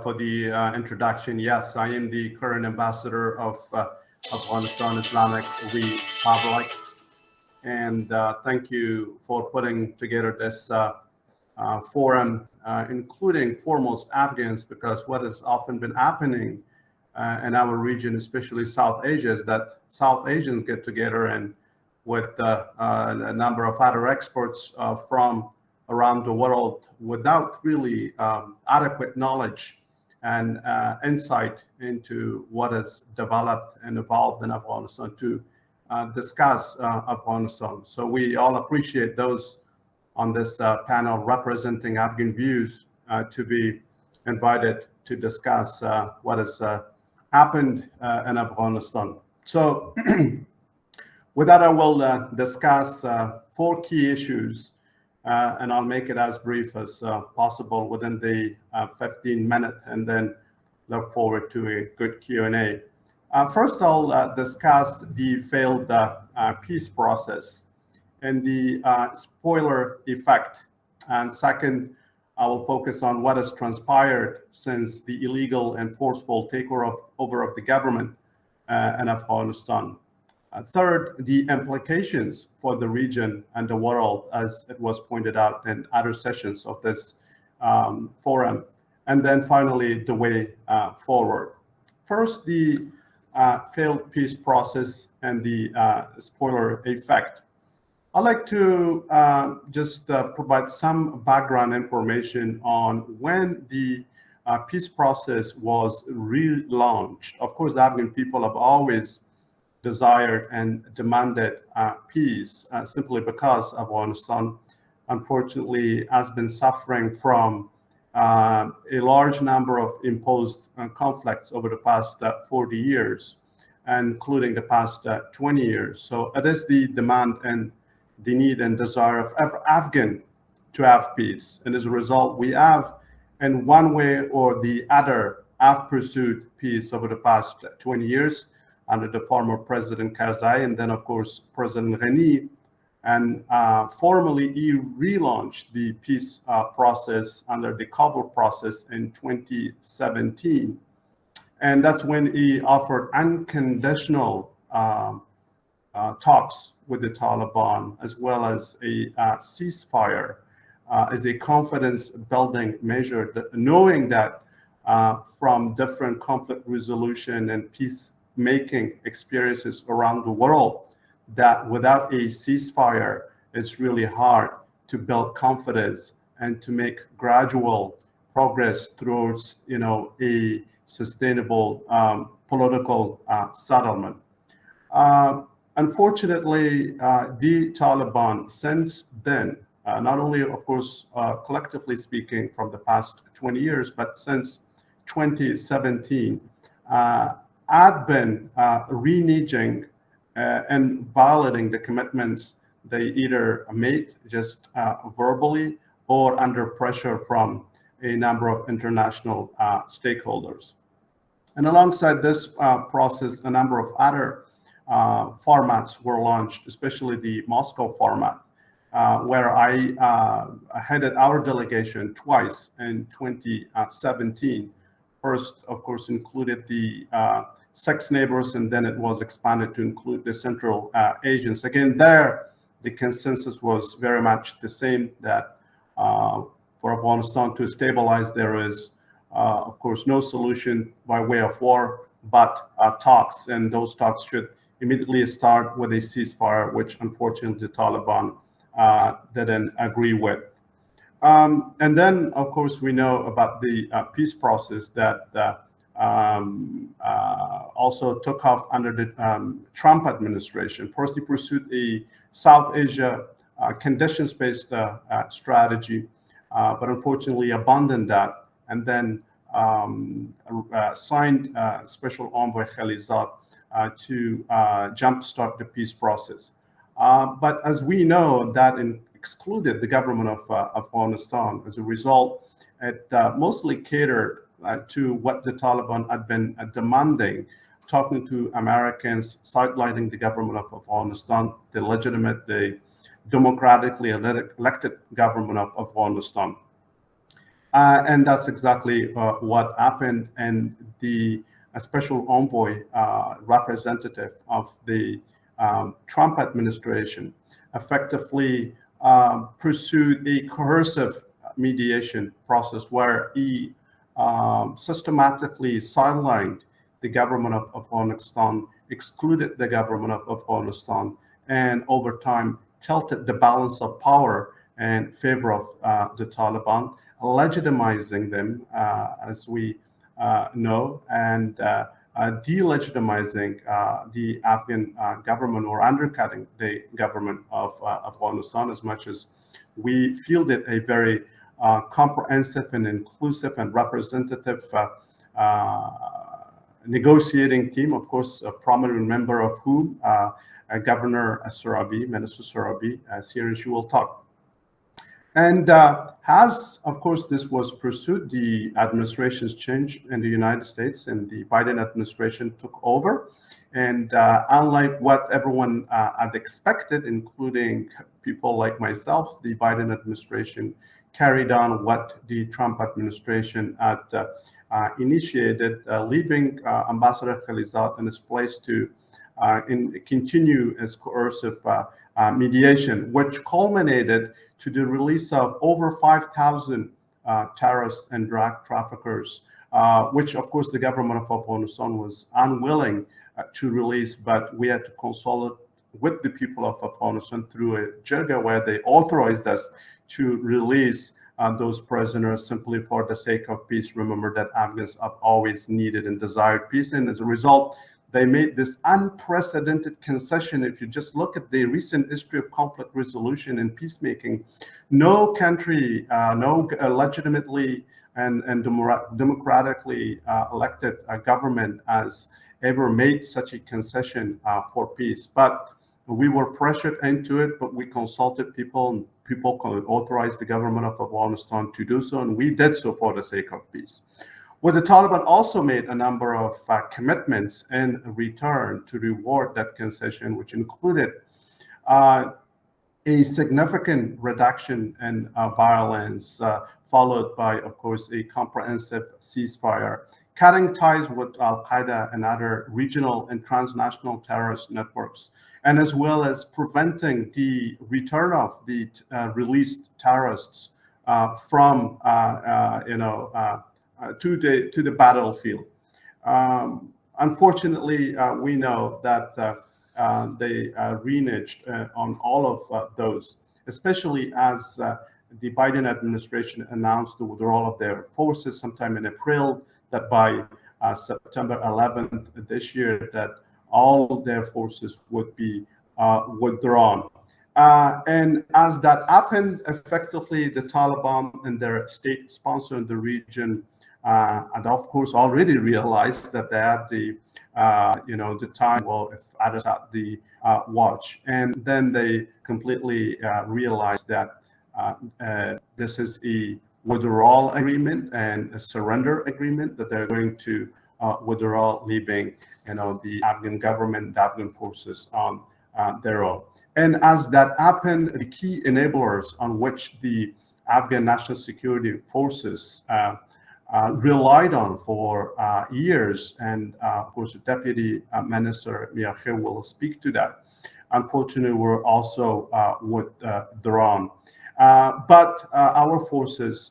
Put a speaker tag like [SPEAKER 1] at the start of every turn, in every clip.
[SPEAKER 1] for the introduction. Yes, I am the current ambassador of Afghanistan Islamic Republic, and thank you for putting together this forum, including foremost Afghans, because what has often been happening in our region, especially South Asia, is that South Asians get together and with a number of other experts from around the world without really adequate knowledge and insight into what has developed and evolved in Afghanistan to discuss Afghanistan. So we all appreciate those on this panel representing Afghan views to be invited to discuss what has happened in Afghanistan. So with that, I will discuss 4 key issues, and I'll make it as brief as possible within the 15 minutes, and then look forward to a good Q&A. First, I'll discuss the failed peace process and the spoiler effect. And second, I will focus on what has transpired since the illegal and forceful takeover of the government in Afghanistan. Third, the implications for the region and the world, as it was pointed out in other sessions of this forum. And then finally, the way forward. First, the failed peace process and the spoiler effect. I'd like to just provide some background information on when the peace process was relaunched. Of course, the Afghan people have always desired and demanded peace simply because Afghanistan, unfortunately, has been suffering from a large number of imposed conflicts over the past 40 years, including the past 20 years. So it is the demand and the need and desire of every Afghan to have peace. And as a result, we have, in one way or the other, have pursued peace over the past 20 years under the former President Karzai, and then, of course, President Ghani. And formally, he relaunched the peace process under the Kabul process in 2017. And that's when he offered unconditional talks with the Taliban, as well as a ceasefire as a confidence-building measure, knowing that from different conflict resolution and peacemaking experiences around the world, that without a ceasefire, it's really hard to build confidence and to make gradual progress towards, a sustainable political settlement. Unfortunately, the Taliban since then, not only, of course, collectively speaking from the past 20 years, but since 2017, had been reneging and violating the commitments they either made just verbally or under pressure from a number of international stakeholders. And alongside this process, a number of other formats were launched, especially the Moscow format, where I headed our delegation twice in 2017. First, of course, included the 6 neighbors, and then it was expanded to include the Central Asians. Again, there, the consensus was very much the same, that for Afghanistan to stabilize, there is, of course, no solution by way of war, but talks, and those talks should immediately start with a ceasefire, which unfortunately the Taliban didn't agree with. And then, of course, we know about the peace process that also took off under the Trump administration. First, he pursued a South Asia conditions-based strategy, but unfortunately abandoned that, and then signed Special Envoy Khalilzad to jumpstart the peace process. But as we know, that excluded the government of Afghanistan. As a result, it mostly catered to what the Taliban had been demanding, talking to Americans, sidelining the government of Afghanistan, the legitimate, the democratically elected government of Afghanistan. And that's exactly what happened. And the special envoy, representative of the Trump administration, effectively pursued a coercive mediation process where he systematically sidelined the government of Afghanistan, excluded the government of Afghanistan, and over time tilted the balance of power in favor of the Taliban, legitimizing them, as we know, and delegitimizing the Afghan government, or undercutting the government of Afghanistan, as much as we fielded a very comprehensive and inclusive and representative negotiating team, of course, a prominent member of whom Governor Sarabi, Minister Sarabi, as here, and she will talk. And as, of course, this was pursued, the administrations changed in the United States, and the Biden administration took over. And unlike what everyone had expected, including people like myself, the Biden administration carried on what the Trump administration had initiated, leaving Ambassador Khalilzad in his place to continue his coercive mediation, which culminated to the release of over 5,000 terrorists and drug traffickers, which, of course, the government of Afghanistan was unwilling to release, but we had to consult with the people of Afghanistan through a jirga where they authorized us to release those prisoners simply for the sake of peace. Remember that Afghans have always needed and desired peace, and as a result, they made this unprecedented concession. If you just look at the recent history of conflict resolution and peacemaking, no country, no legitimately and democratically elected government has ever made such a concession for peace. But we were pressured into it, but we consulted people, and people authorized the government of Afghanistan to do so, and we did so for the sake of peace. Well, the Taliban also made a number of commitments in return to reward that concession, which included a significant reduction in violence, followed by, of course, a comprehensive ceasefire, cutting ties with Al-Qaeda and other regional and transnational terrorist networks, and as well as preventing the return of the released terrorists from, to the battlefield. Unfortunately, we know that they reneged on all of those, especially as the Biden administration announced the withdrawal of their forces sometime in April, that by September 11th this year, that all their forces would be withdrawn. And as that happened, effectively, the Taliban and their state sponsor in the region, and of course, already realized that they had the time, well, if others had the watch. And then they completely realized that this is a withdrawal agreement and a surrender agreement, that they're going to withdraw, leaving the Afghan government, the Afghan forces on their own. And as that happened, the key enablers on which the Afghan National Security Forces relied on for years, and of course, the Deputy Minister Miakhir will speak to that, unfortunately, were also withdrawn. But our forces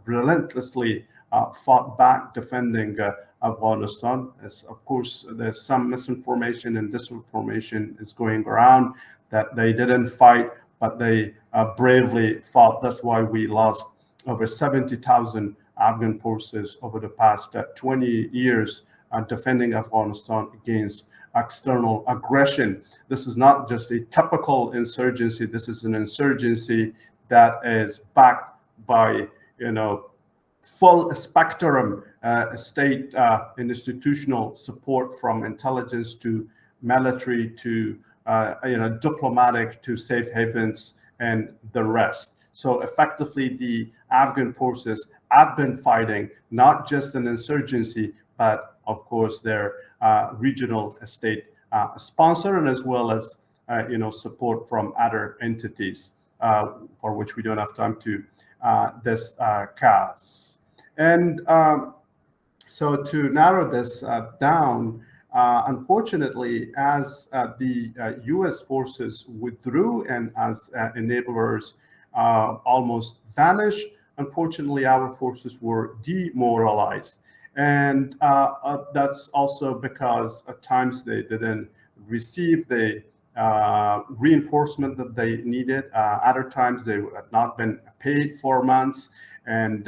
[SPEAKER 1] relentlessly fought back, defending Afghanistan. As of course, there's some misinformation and disinformation is going around that they didn't fight, but they bravely fought. That's why we lost over 70,000 Afghan forces over the past 20 years defending Afghanistan against external aggression. This is not just a typical insurgency. This is an insurgency that is backed by, full spectrum state institutional support, from intelligence to military to diplomatic to safe havens and the rest. So effectively, the Afghan forces have been fighting not just an insurgency, but of course their regional state sponsor, and as well as support from other entities, for which we don't have time to this cause. And so to narrow this down, unfortunately, as the U.S. forces withdrew and as enablers almost vanished, unfortunately, our forces were demoralized. And that's also because at times they didn't receive the reinforcement that they needed. Other times they had not been paid for months. And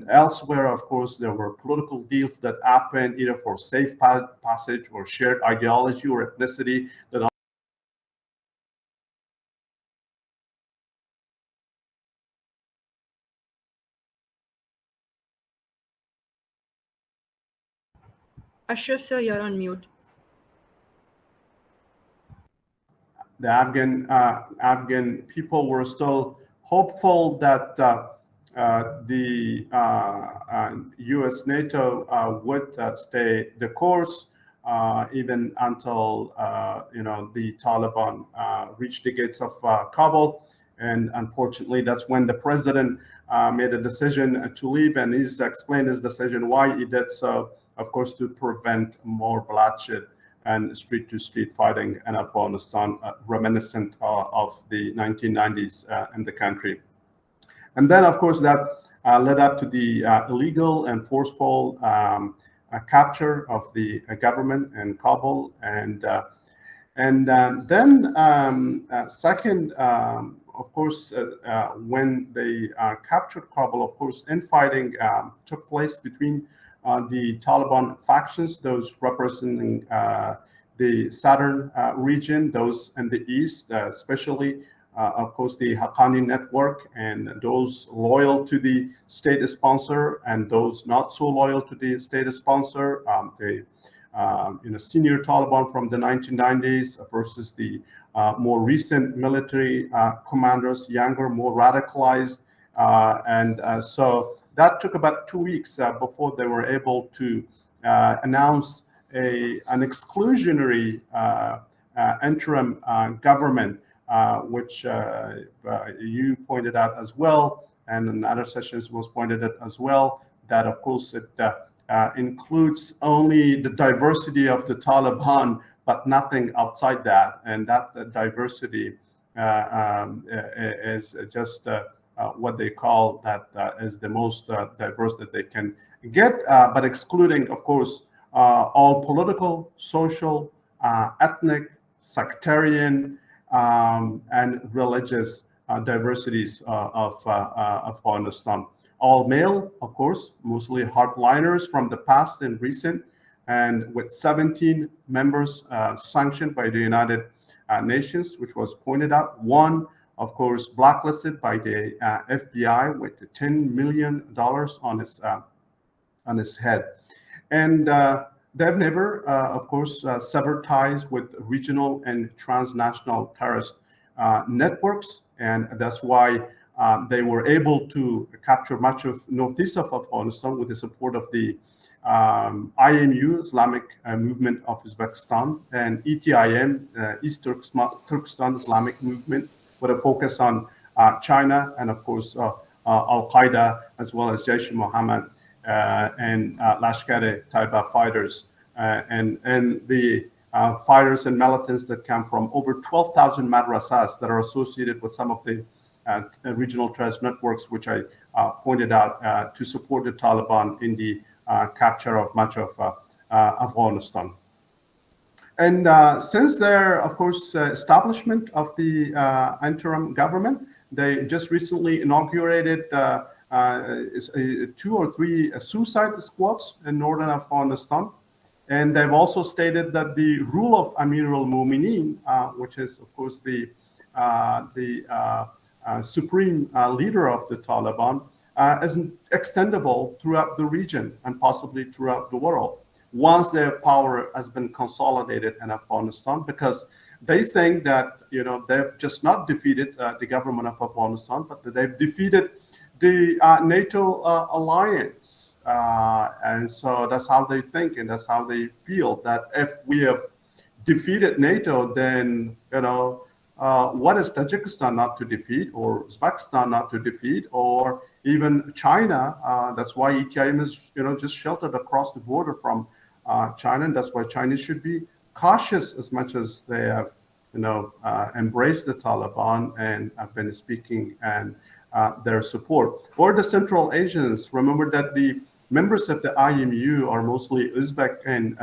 [SPEAKER 1] elsewhere, of course, there were political deals that happened either for safe passage or shared ideology or ethnicity that
[SPEAKER 2] Ashraf, sir, you're on mute.
[SPEAKER 1] the Afghan people were still hopeful that the U.S. NATO would stay the course even until the Taliban reached the gates of Kabul. And unfortunately, that's when the president made a decision to leave, and he's explained his decision why he did so, of course, to prevent more bloodshed and street-to-street fighting in Afghanistan, reminiscent of the 1990s in the country. And then, of course, that led up to the illegal and forceful capture of the government in Kabul. And then, second, of course, when they captured Kabul, of course, infighting took place between the Taliban factions, those representing the southern region, those in the east, especially, of course, the Haqqani network, and those loyal to the state sponsor and those not so loyal to the state sponsor. The senior Taliban from the 1990s versus the more recent military commanders, younger, more radicalized, so that took about 2 weeks before they were able to announce an exclusionary interim government, which you pointed out as well, and in other sessions was pointed out as well, that of course it includes only the diversity of the Taliban, but nothing outside that. And that diversity is just what they call that is the most diverse that they can get, but excluding, of course, all political, social, ethnic, sectarian, and religious diversities of Afghanistan. All male, of course, mostly hardliners from the past and recent, and with 17 members sanctioned by the United Nations, which was pointed out. One, of course, blacklisted by the FBI with $10 million on his head. And they've never, of course, severed ties with regional and transnational terrorist networks. And that's why they were able to capture much of northeast of Afghanistan with the support of the IMU, Islamic Movement of Uzbekistan, and ETIM, East Turkestan Islamic Movement, with a focus on China and, of course, Al-Qaeda, as well as Jaish-e-Mohammed and Lashkar-e-Taiba fighters, and the fighters and militants that come from over 12,000 madrasas that are associated with some of the regional terrorist networks, which I pointed out to support the Taliban in the capture of much of Afghanistan. And since their, of course, establishment of the interim government, they just recently inaugurated 2 or 3 suicide squads in northern Afghanistan. And they've also stated that the rule of Amir al-Mu'mineen, which is, of course, the supreme leader of the Taliban, is extendable throughout the region and possibly throughout the world once their power has been consolidated in Afghanistan, because they think that they've just not defeated the government of Afghanistan, but that they've defeated the NATO alliance. And so that's how they think, and that's how they feel, that if we have defeated NATO, then what is Tajikistan not to defeat, or Uzbekistan not to defeat, or even China? That's why ETIM is, just sheltered across the border from China, and that's why Chinese should be cautious as much as they have, embraced the Taliban and have been speaking and their support. Or the Central Asians. Remember that the members of the IMU are mostly Uzbek and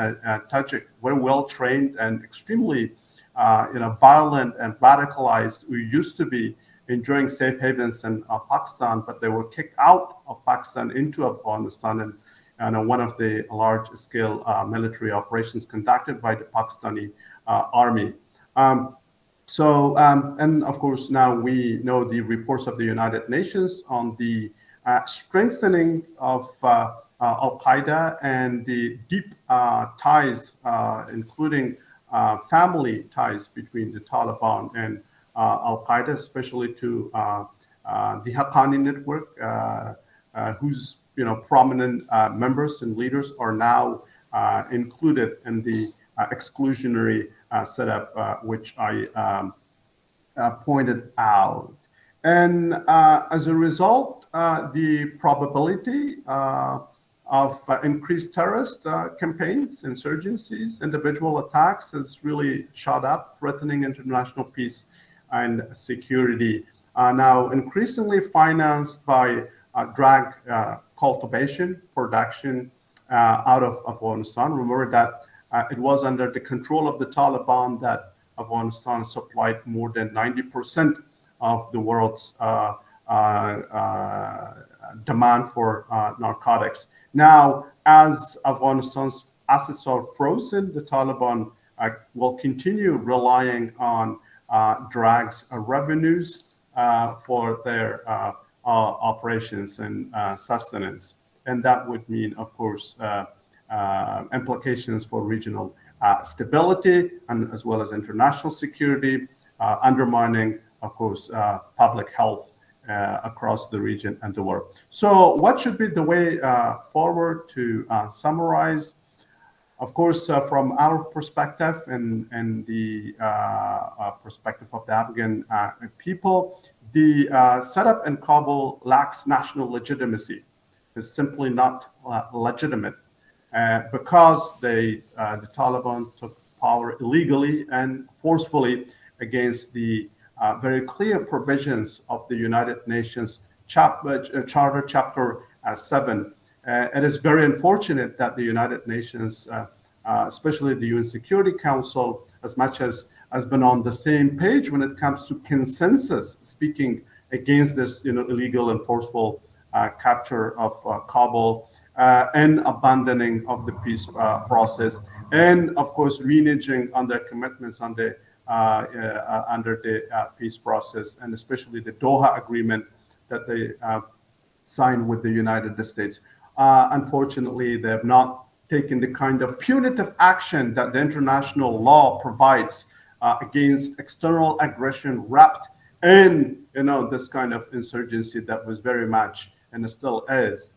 [SPEAKER 1] Tajik, very well trained and extremely violent and radicalized, who used to be enjoying safe havens in Pakistan, but they were kicked out of Pakistan into Afghanistan, and one of the large-scale military operations conducted by the Pakistani army. And of course, now we know the reports of the United Nations on the strengthening of Al-Qaeda and the deep ties, including family ties between the Taliban and Al-Qaeda, especially to the Haqqani network, whose prominent members and leaders are now included in the exclusionary setup, which I pointed out. And as a result, the probability of increased terrorist campaigns, insurgencies, individual attacks has really shot up, threatening international peace and security. Now increasingly financed by drug cultivation, production out of Afghanistan. Remember that it was under the control of the Taliban that Afghanistan supplied more than 90% of the world's demand for narcotics. Now, as Afghanistan's assets are frozen, the Taliban will continue relying on drugs revenues for their operations and sustenance. And that would mean, of course, implications for regional stability and as well as international security, undermining, of course, public health across the region and the world. So what should be the way forward? To summarize? Of course, from our perspective and the perspective of the Afghan people, the setup in Kabul lacks national legitimacy. It's simply not legitimate because the Taliban took power illegally and forcefully against the very clear provisions of the United Nations Charter, Chapter 7. It is very unfortunate that the United Nations, especially the UN Security Council, as much as has been on the same page when it comes to consensus, speaking against this, illegal and forceful capture of Kabul and abandoning of the peace process, and of course reneging on their commitments on the under the peace process, and especially the Doha Agreement that they signed with the United States. Unfortunately, they have not taken the kind of punitive action that the international law provides against external aggression wrapped in, this kind of insurgency that was very much and still is,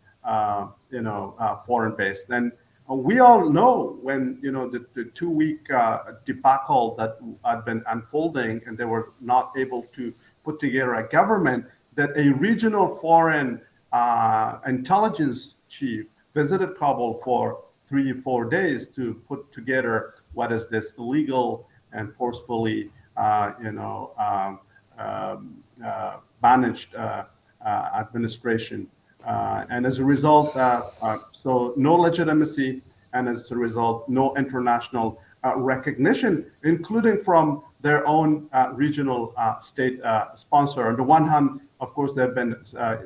[SPEAKER 1] foreign-based. And we all know when, the 2-week debacle that had been unfolding and they were not able to put together a government, that a regional foreign intelligence chief visited Kabul for 3 or 4 days to put together what is this illegal and forcefully, managed administration. And as a result, so no legitimacy, and as a result, no international recognition, including from their own regional state sponsor. On the one hand, of course, they've been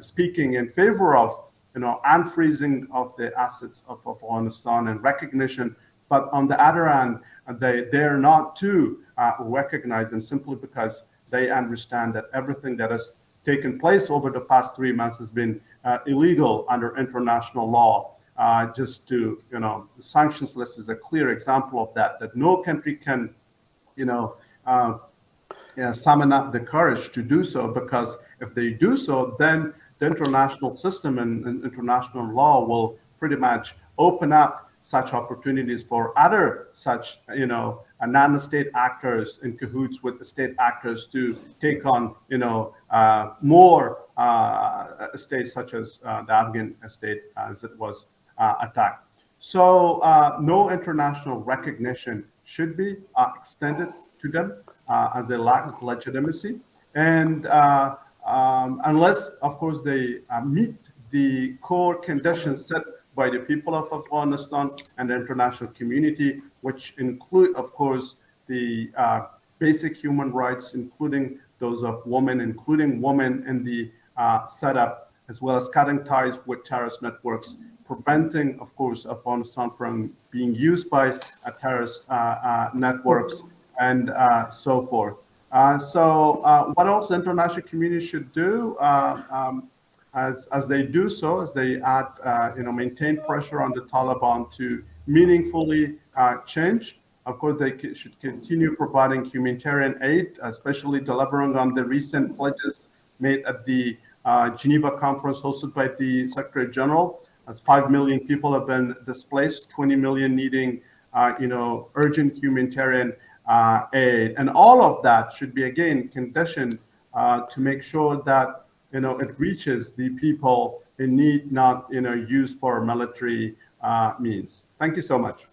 [SPEAKER 1] speaking in favor of, unfreezing of the assets of Afghanistan and recognition, but on the other hand, they're not to recognize them simply because they understand that everything that has taken place over the past 3 months has been illegal under international law. Just to, the sanctions list is a clear example of that, that no country can, summon up the courage to do so, because if they do so, then the international system and international law will pretty much open up such opportunities for other such, non-state actors in cahoots with the state actors to take on, more states such as the Afghan state as it was attacked. So no international recognition should be extended to them as they lack legitimacy. And unless, of course, they meet the core conditions set by the people of Afghanistan and the international community, which include, of course, the basic human rights, including those of women, including women in the setup, as well as cutting ties with terrorist networks, preventing, of course, Afghanistan from being used by terrorist networks, and so forth. What else the international community should do, as they do so, as they add, maintain pressure on the Taliban to meaningfully change. Of course, they should continue providing humanitarian aid, especially delivering on the recent pledges made at the Geneva conference hosted by the Secretary General, as 5 million people have been displaced, 20 million needing, urgent humanitarian aid. And all of that should be, again, conditioned to make sure that, it reaches the people in need, not, used for military means. Thank you so much.